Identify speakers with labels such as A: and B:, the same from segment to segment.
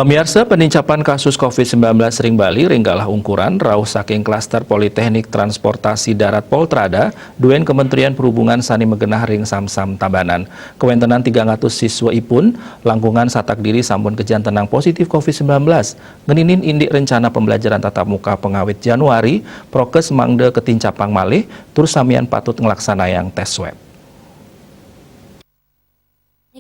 A: Pemirsa, penincapan kasus COVID-19 ring Bali ringgalah ungkuran rauh saking klaster Politeknik Transportasi Darat Poltrada, duen Kementerian Perhubungan sani megenah ring Samsam Tabanan. Kewentenan 300 siswa ipun, langkungan satak diri sampun kejan tenang positif COVID-19. Ngeninin indik rencana pembelajaran tatap muka pengawit Januari, prokes mangde ketincapang malih, terus samian patut ngelaksanayang tes swab.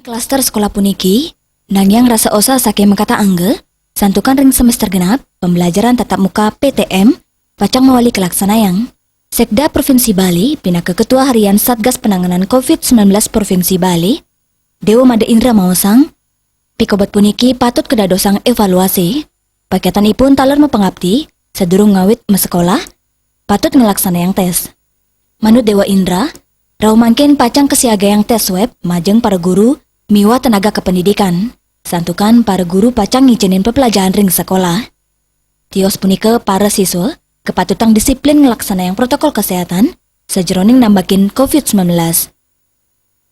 B: Klaster sekolah puniki, nangyang rasa osa saking mengkata angge, santukan ring semester genap, pembelajaran tatap muka PTM, pacang mewali kelaksanayang. Sekda Provinsi Bali, pindah ke Ketua Harian Satgas Penanganan COVID-19 Provinsi Bali, Dewo Made Indra Maosang, pikobat puniki patut kedadosang evaluasi, paketan ipun taler mepengabdi, sedurung ngawit mesekolah, patut ngelaksanayang tes. Manut Dewa Indra, rau mangkin pacang kesiagayang tes web, majeng para guru, miwa tenaga kependidikan. Santukan para guru pacang ngizinin pepelajaran ring sekolah. Tios punike para siswa kepatutang disiplin ngelaksana yang protokol kesehatan sejeroning nambakin COVID-19.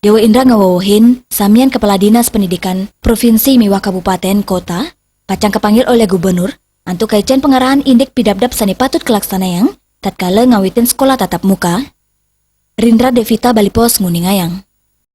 B: Dewa Indra ngawawahin samian Kepala Dinas Pendidikan Provinsi miwa Kabupaten Kota pacang kepanggil oleh Gubernur antuk kajian pengarahan indik pidabdab sani patut kelaksanayang tatkala ngawitin sekolah tatap muka. Rindra Devita Bali Pos Nguningayang.